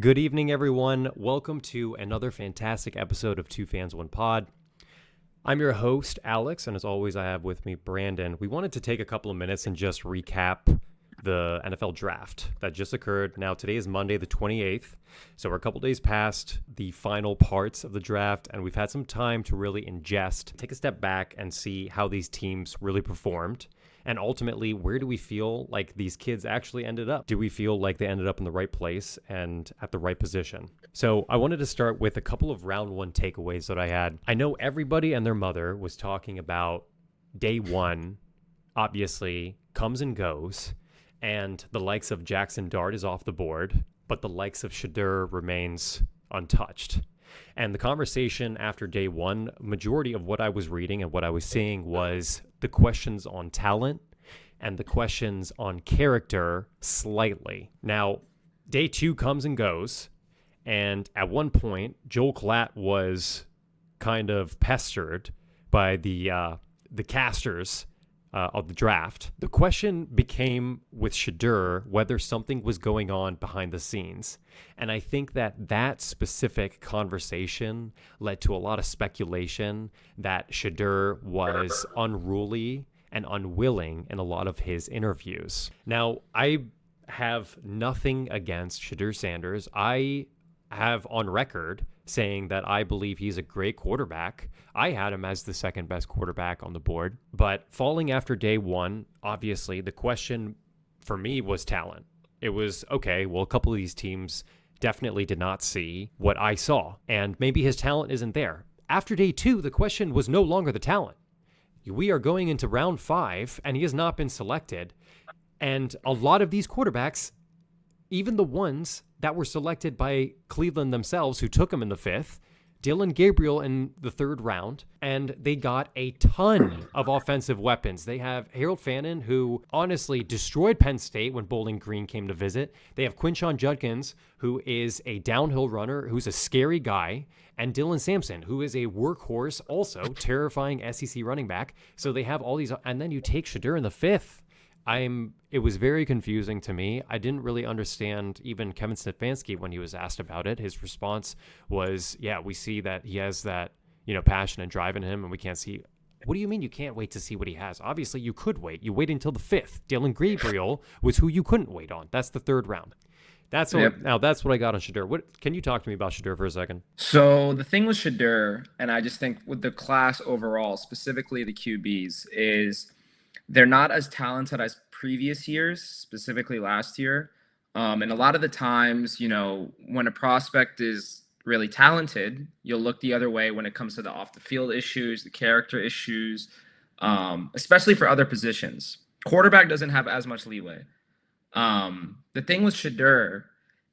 Good evening, everyone. Welcome to another fantastic episode of Two Fans, One Pod. I'm your host, Alex, and as always, I have with me Brandon. We wanted to take a couple of minutes and just recap the NFL draft that just occurred. Now, today is Monday, the 28th, so we're a couple days past the final parts of the draft, and we've had some time to really ingest, take a step back, and see how these teams really performed. And ultimately, where do we feel like these kids actually ended up? Do we feel like they ended up in the right place and at the right position? So I wanted to start with a couple of round one takeaways that I had. I know everybody and their mother was talking about day one, obviously, comes and goes, and the likes of Jaxson Dart is off the board, but the likes of Shedeur remains untouched. And the conversation after day one, majority of what I was reading and what I was seeing was the questions on talent and the questions on character slightly. Now, day two comes and goes, and at one point, Joel Klatt was kind of pestered by the casters of the draft. The question became with Shedeur whether something was going on behind the scenes. And I think that specific conversation led to a lot of speculation that Shedeur was unruly and unwilling in a lot of his interviews. Now, I have nothing against Shedeur Sanders. I have on record saying that I believe he's a great quarterback. I had him as the second best quarterback on the board. But falling after day one, obviously, the question for me was talent. It was, okay, well, a couple of these teams definitely did not see what I saw, and maybe his talent isn't there. After day two, the question was no longer the talent. We are going into round 5, and he has not been selected. And a lot of these quarterbacks, even the ones that were selected by Cleveland themselves, who took him in the 5th, Dillon Gabriel in the 3rd round, and they got a ton of offensive weapons. They have Harold Fannin, who honestly destroyed Penn State when Bowling Green came to visit. They have Quinshon Judkins, who is a downhill runner, who's a scary guy, and Dylan Sampson, who is a workhorse, also terrifying SEC running back. So they have all these, and then you take Shedeur in the 5th. It was very confusing to me. I didn't really understand even Kevin Stefanski when he was asked about it. His response was, yeah, we see that he has that, passion and drive in him, and we can't see. What do you mean you can't wait to see what he has? Obviously, you could wait. You wait until the 5th. Dillon Gabriel was who you couldn't wait on. That's the 3rd round. Now that's what I got on Shedeur. Can you talk to me about Shedeur for a second? So the thing with Shedeur, and I just think with the class overall, specifically the QBs, is they're not as talented as previous years, specifically last year. And a lot of the times, when a prospect is really talented, you'll look the other way when it comes to the off the field issues, the character issues, especially for other positions. Quarterback doesn't have as much leeway. The thing with Shedeur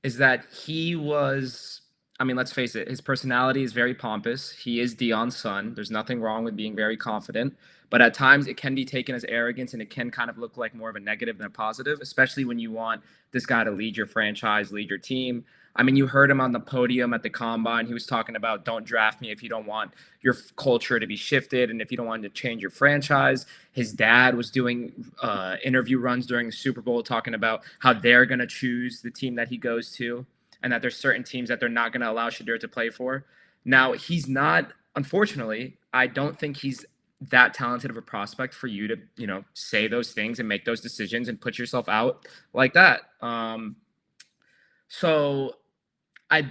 is that he was, let's face it, his personality is very pompous. He is Deion's son. There's nothing wrong with being very confident. But at times it can be taken as arrogance, and it can kind of look like more of a negative than a positive, especially when you want this guy to lead your franchise, lead your team. You heard him on the podium at the Combine. He was talking about, don't draft me if you don't want your culture to be shifted and if you don't want to change your franchise. His dad was doing interview runs during the Super Bowl talking about how they're going to choose the team that he goes to and that there's certain teams that they're not going to allow Shedeur to play for. Now, he's not, unfortunately, I don't think he's that talented of a prospect for you to, say those things and make those decisions and put yourself out like that. So I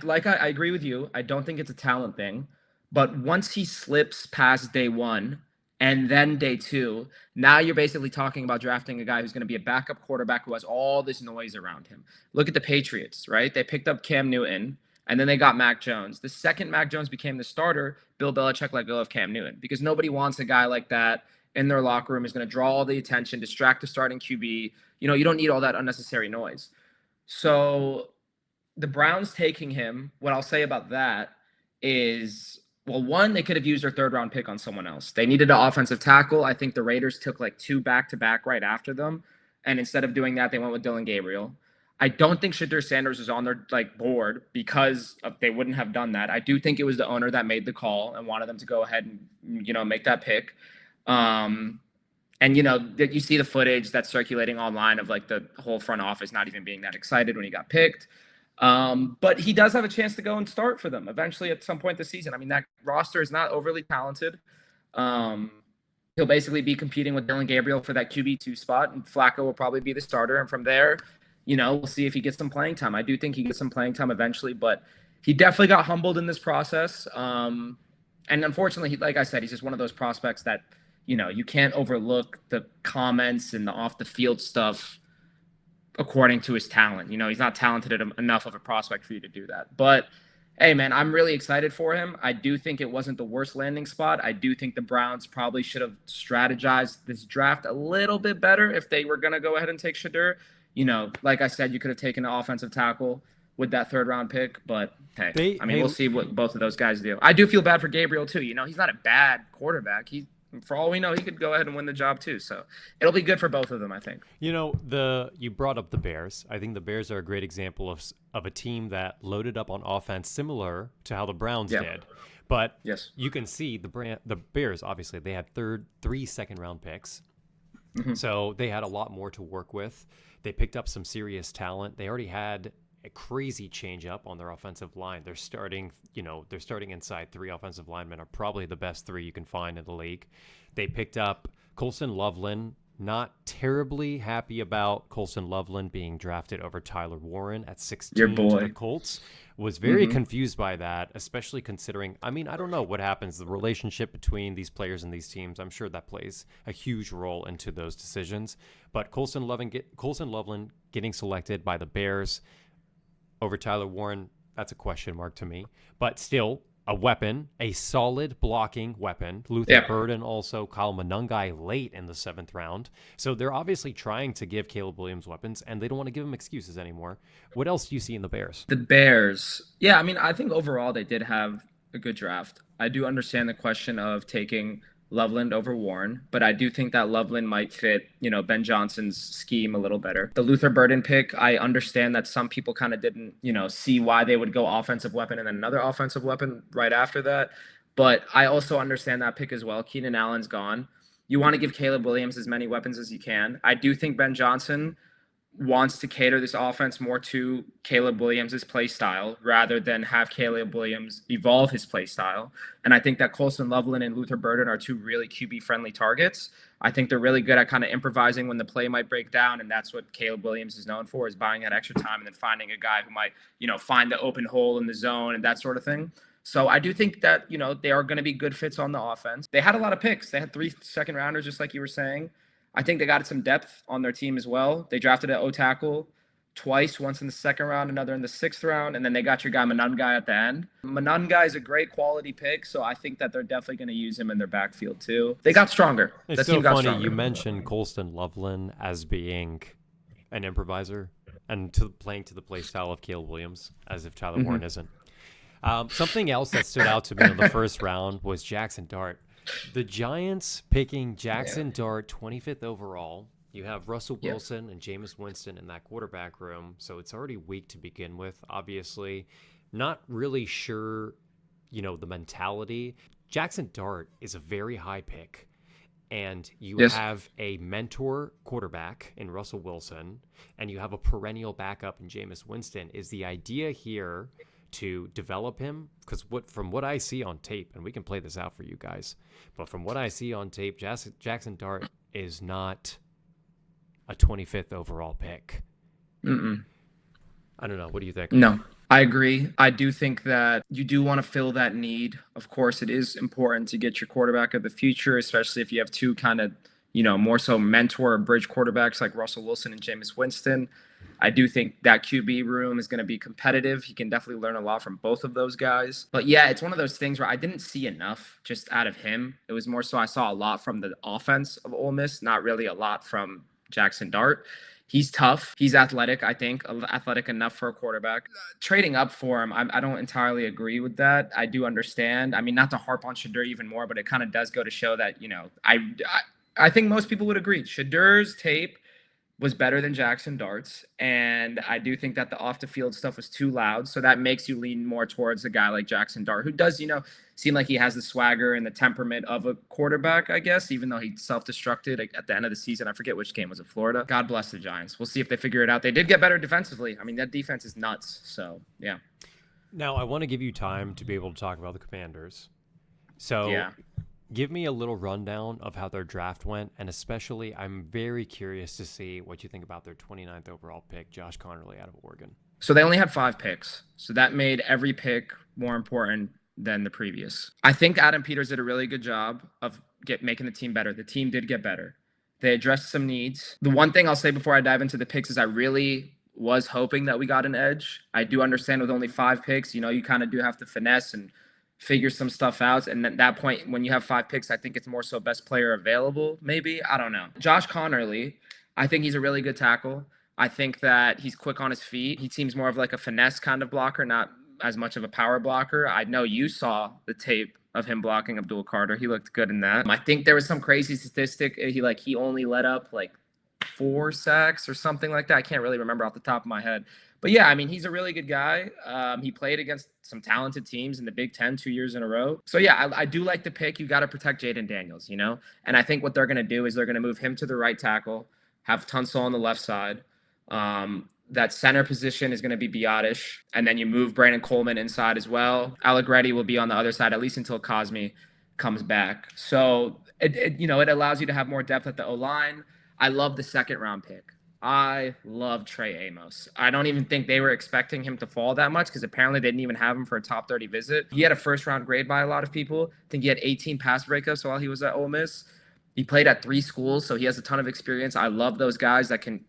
agree with you. I don't think it's a talent thing, but once he slips past day one and then day two, now you're basically talking about drafting a guy who's going to be a backup quarterback who has all this noise around him. Look at the Patriots, right? They picked up Cam Newton, and then they got Mac Jones. The second Mac Jones became the starter, Bill Belichick let go of Cam Newton because nobody wants a guy like that in their locker room. Is going to draw all the attention, distract the starting QB. You don't need all that unnecessary noise. So the Browns taking him, what I'll say about that is, well, one, they could have used their 3rd round pick on someone else. They needed an offensive tackle. I think the Raiders took like 2 back-to-back right after them. And instead of doing that, they went with Dillon Gabriel. I don't think Shedeur Sanders was on their board because they wouldn't have done that. I do think it was the owner that made the call and wanted them to go ahead and, make that pick. And, you see the footage that's circulating online of the whole front office not even being that excited when he got picked. But he does have a chance to go and start for them eventually at some point this season. I mean, that roster is not overly talented. Um, he'll basically be competing with Dylan Gabriel for that QB2 spot, and Flacco will probably be the starter. And from there, we'll see if he gets some playing time. I do think he gets some playing time eventually, but he definitely got humbled in this process. And unfortunately, like I said, he's just one of those prospects that, you can't overlook the comments and the off the field stuff according to his talent. He's not talented enough of a prospect for you to do that. But hey, man, I'm really excited for him. I do think it wasn't the worst landing spot. I do think the Browns probably should have strategized this draft a little bit better if they were going to go ahead and take Shedeur. Like I said, you could have taken an offensive tackle with that third round pick. But hey, we'll see what both of those guys do. I do feel bad for Gabriel, too. He's not a bad quarterback. For all we know, he could go ahead and win the job too. So it'll be good for both of them, I think. You brought up the Bears. I think the Bears are a great example of a team that loaded up on offense, similar to how the Browns did. But yes, you can see the Bears. Obviously, they had three second-round picks, so they had a lot more to work with. They picked up some serious talent. They already had a crazy change up on their offensive line. They're starting inside three offensive linemen are probably the best three you can find in the league. They picked up Colson Loveland. Not terribly happy about Colson Loveland being drafted over Tyler Warren at 16 your boy. to the Colts. Was very confused by that, especially considering, I don't know what happens, the relationship between these players and these teams. I'm sure that plays a huge role into those decisions. But Colson Loveland getting selected by the Bears over Tyler Warren, that's a question mark to me. But still, a weapon, a solid blocking weapon. Luther Burden also, Kyle Monangai late in the 7th round. So they're obviously trying to give Caleb Williams weapons, and they don't want to give him excuses anymore. What else do you see in the Bears? The Bears. Yeah, I think overall they did have a good draft. I do understand the question of taking Loveland over Warren, but I do think that Loveland might fit, Ben Johnson's scheme a little better. The Luther Burden pick, I understand that some people kind of didn't, see why they would go offensive weapon and then another offensive weapon right after that. But I also understand that pick as well. Keenan Allen's gone. You want to give Caleb Williams as many weapons as you can. I do think Ben Johnson wants to cater this offense more to Caleb Williams' play style rather than have Caleb Williams evolve his play style. And I think that Colson Loveland and Luther Burden are two really QB-friendly targets. I think they're really good at kind of improvising when the play might break down, and that's what Caleb Williams is known for, is buying that extra time and then finding a guy who might, find the open hole in the zone and that sort of thing. So I do think that, they are going to be good fits on the offense. They had a lot of picks. They had 3 second-rounders, just like you were saying. I think they got some depth on their team as well. They drafted an O-tackle twice, once in the 2nd round, another in the 6th round, and then they got your guy Monangai at the end. Monangai is a great quality pick, so I think that they're definitely going to use him in their backfield too. They got stronger. It's so funny you mentioned Colston Loveland as being an improviser and playing to the play style of Caleb Williams, as if Tyler Warren isn't. Something else that stood out to me in the 1st round was Jaxson Dart. The Giants picking Jaxson Dart 25th overall. You have Russell Wilson and Jameis Winston in that quarterback room, so it's already weak to begin with, obviously. Not really sure, the mentality. Jaxson Dart is a very high pick, and you have a mentor quarterback in Russell Wilson, and you have a perennial backup in Jameis Winston. Is the idea here to develop him? Because from what I see on tape, and we can play this out for you guys, but from what I see on tape, Jaxson Dart is not a 25th overall pick. I don't know. What do you think? No, I agree. I do think that you do want to fill that need. Of course, it is important to get your quarterback of the future, especially if you have two kind of, more so mentor or bridge quarterbacks like Russell Wilson and Jameis Winston. I do think that QB room is going to be competitive. He can definitely learn a lot from both of those guys. But yeah, it's one of those things where I didn't see enough just out of him. It was more so I saw a lot from the offense of Ole Miss, not really a lot from Jaxson Dart. He's tough. He's athletic, I think, athletic enough for a quarterback. Trading up for him, I don't entirely agree with that. I do understand. Not to harp on Shedeur even more, but it kind of does go to show that, I think most people would agree. Shedeur's tape was better than Jaxson Darts, and I do think that the off the field stuff was too loud. So that makes you lean more towards a guy like Jaxson Dart, who does, seem like he has the swagger and the temperament of a quarterback, I guess, even though he self-destructed at the end of the season. I forget which game was it, Florida. God bless the Giants. We'll see if they figure it out. They did get better defensively. I mean, that defense is nuts. So yeah. Now I want to give you time to be able to talk about the Commanders. So Yeah. give me a little rundown of how their draft went, and especially I'm very curious to see what you think about their 29th overall pick, Josh Connerly out of Oregon. So they only had 5 picks. So that made every pick more important than the previous. I think Adam Peters did a really good job of making the team better. The team did get better. They addressed some needs. The one thing I'll say before I dive into the picks is I really was hoping that we got an edge. I do understand with only 5 picks, you kind of do have to finesse and figure some stuff out. And at that point, when you have 5 picks, I think it's more so best player available, maybe. I don't know. Josh Connerly, I think he's a really good tackle. I think that he's quick on his feet. He seems more of like a finesse kind of blocker, not as much of a power blocker. I know you saw the tape of him blocking Abdul Carter. He looked good in that. I think there was some crazy statistic. He only let up like 4 sacks or something like that. I can't really remember off the top of my head. But yeah, I mean, he's a really good guy. He played against some talented teams in the Big Ten 2 years in a row. So yeah, I do like the pick. You got to protect Jaden Daniels, And I think what they're going to do is they're going to move him to the right tackle, have Tunsil on the left side. That center position is going to be Biotish. And then you move Brandon Coleman inside as well. Allegretti will be on the other side, at least until Cosme comes back. So it allows you to have more depth at the O-line. I love the 2nd round pick. I love Trey Amos. I don't even think they were expecting him to fall that much because apparently they didn't even have him for a top 30 visit. He had a 1st-round grade by a lot of people. I think he had 18 pass breakups while he was at Ole Miss. He played at 3 schools, so he has a ton of experience. I love those guys that can,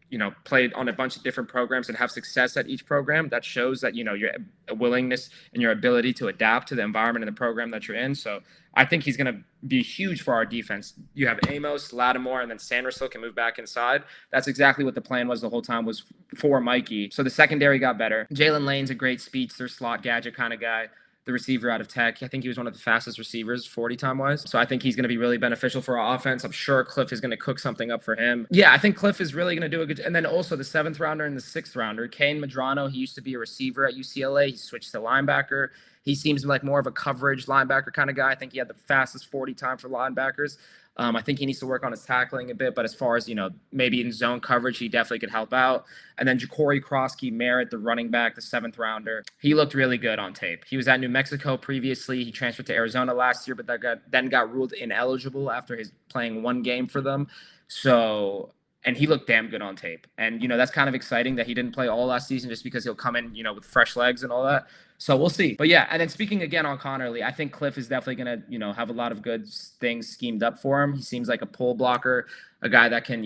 play on a bunch of different programs and have success at each program. That shows that, your willingness and your ability to adapt to the environment and the program that you're in. So I think he's going to be huge for our defense. You have Amos, Lattimore, and then Sanderson can move back inside. That's exactly what the plan was the whole time, was for Mikey. So the secondary got better. Jalen Lane's a great speedster, slot gadget kind of guy. The receiver out of Tech. I think he was one of the fastest receivers 40 time wise. So I think he's going to be really beneficial for our offense. I'm sure Cliff is going to cook something up for him. Yeah, I think Cliff is really going to do a good. And then also the 7th rounder and the 6th rounder, Kane Madrano. He used to be a receiver at UCLA. He switched to linebacker. He seems like more of a coverage linebacker kind of guy. I think he had the fastest 40 time for linebackers. I think he needs to work on his tackling a bit, but as far as, maybe in zone coverage, he definitely could help out. And then Ja'Cory Krosky Merritt, the running back, the 7th rounder, he looked really good on tape. He was at New Mexico previously. He transferred to Arizona last year, but then got ruled ineligible after his playing 1 game for them. So, and he looked damn good on tape. And, that's kind of exciting that he didn't play all last season just because he'll come in, with fresh legs and all that. So we'll see. But yeah, and then speaking again on Connerly, I think Cliff is definitely going to, have a lot of good things schemed up for him. He seems like a pull blocker, a guy that can,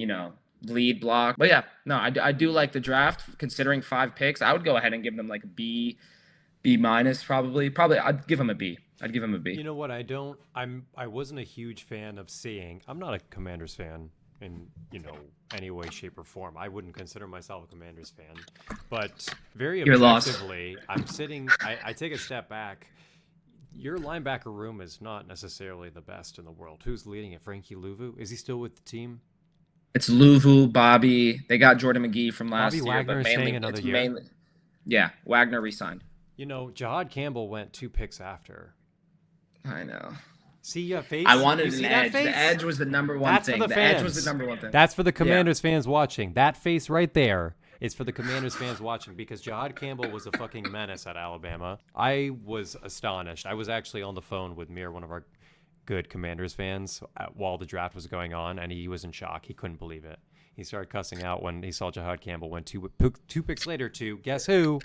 lead block. But yeah, no, I do like the draft. Considering 5 picks, I would go ahead and give them like a B minus probably. Probably I'd give him a B. You know what? I wasn't a huge fan of seeing. I'm not a Commanders fan in any way, shape, or form. I wouldn't consider myself a Commanders fan, but very objectively, I'm sitting. I take a step back. Your linebacker room is not necessarily the best in the world. Who's leading it? Frankie Louvu? Is he still with the team? It's Louvu, Bobby. They got Jordan McGee from last year, Wagner but mainly another it's year. mainly. Yeah, Wagner re-signed. Jahad Campbell went 2 picks after. I know. See your face. I wanted an edge. The edge was the number one That's thing. For the edge fans. was the number one thing. That's for the Commanders fans watching. That face right there is for the Commanders fans watching because Jahad Campbell was a fucking menace at Alabama. I was astonished. I was actually on the phone with Mir, one of our good Commanders fans, while the draft was going on, and he was in shock. He couldn't believe it. He started cussing out when he saw Jahad Campbell went 2 picks later to, guess who?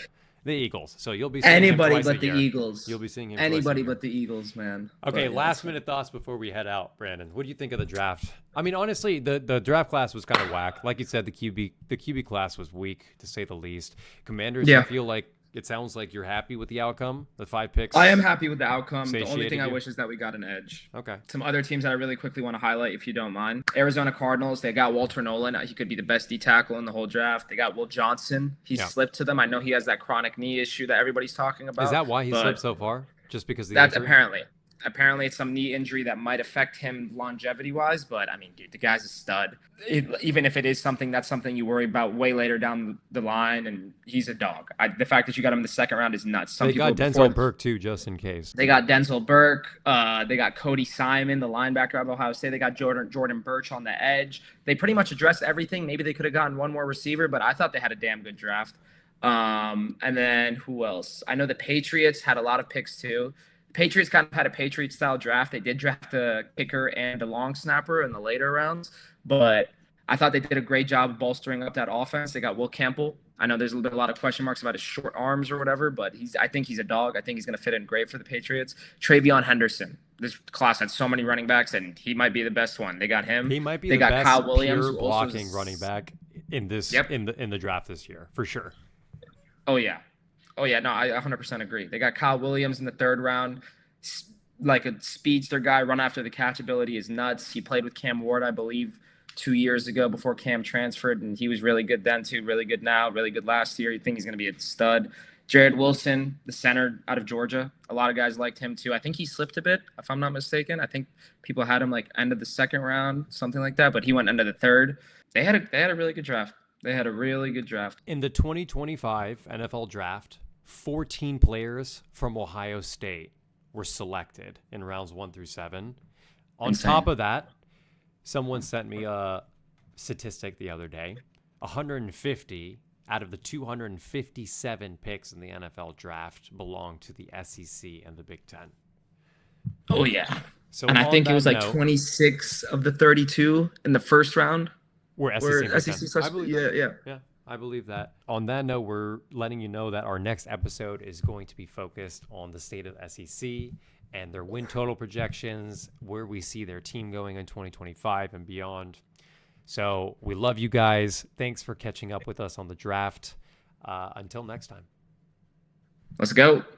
The Eagles. So you'll be seeing anybody him but the year. Eagles. You'll be seeing him. Anybody but the Eagles, man. Okay, last minute thoughts before we head out, Brandon. What do you think of the draft? I mean, honestly, the draft class was kind of whack. Like you said, the QB class was weak to say the least. Commanders, I feel like it sounds like you're happy with the outcome, the 5 picks. I am happy with the outcome. The only thing I wish is that we got an edge. Okay. Some other teams that I really quickly want to highlight, if you don't mind. Arizona Cardinals, they got Walter Nolan. He could be the best D tackle in the whole draft. They got Will Johnson. He slipped to them. I know he has that chronic knee issue that everybody's talking about. Is that why he slipped so far? Just because of the that's injury? apparently. Apparently, it's some knee injury that might affect him longevity wise. But I mean, dude, the guy's a stud. Even if it is something, that's something you worry about way later down the line. And he's a dog. The fact that you got him in the second round is nuts. Some They people got Denzel Burke too, just in case. they got Denzel Burke. They got Cody Simon, the linebacker of Ohio State. They got Jordan Birch on the edge. They pretty much addressed everything. Maybe they could have gotten one more receiver, but I thought they had a damn good draft. And then who else? I know the Patriots had a lot of picks too. Patriots kind of had a Patriot style draft. They did draft a kicker and a long snapper in the later rounds, but I thought they did a great job of bolstering up that offense. They got Will Campbell. I know there's been a lot of question marks about his short arms or whatever, but I think he's a dog. I think he's going to fit in great for the Patriots. Travion Henderson. This class had so many running backs, and he might be the best one. They got him. He might be they the got best Kyle Williams, pure blocking running back in this in the draft this year for sure. Oh yeah. No, I 100% agree. They got Kyle Williams in the third round. Like a speedster guy, run after the catch ability is nuts. He played with Cam Ward, I believe, 2 years ago before Cam transferred, and he was really good then too, really good now, really good last year. You think he's going to be a stud. Jared Wilson, the center out of Georgia. A lot of guys liked him too. I think he slipped a bit, if I'm not mistaken. I think people had him like end of the second round, something like that, but he went end of the third. They had a really good draft. They had a really good draft. In the 2025 NFL draft, 14 players from Ohio State were selected in rounds 1 through 7. On Insane. top of that, someone sent me a statistic the other day. 150 out of the 257 picks in the NFL draft belong to the SEC and the Big Ten. Oh, yeah. So and I think it was like 26 of the 32 in the first round. Were SEC. I believe yeah. I believe that. On that note, we're letting you know that our next episode is going to be focused on the state of SEC and their win total projections, where we see their team going in 2025 and beyond. So we love you guys. Thanks for catching up with us on the draft. Until next time. Let's go.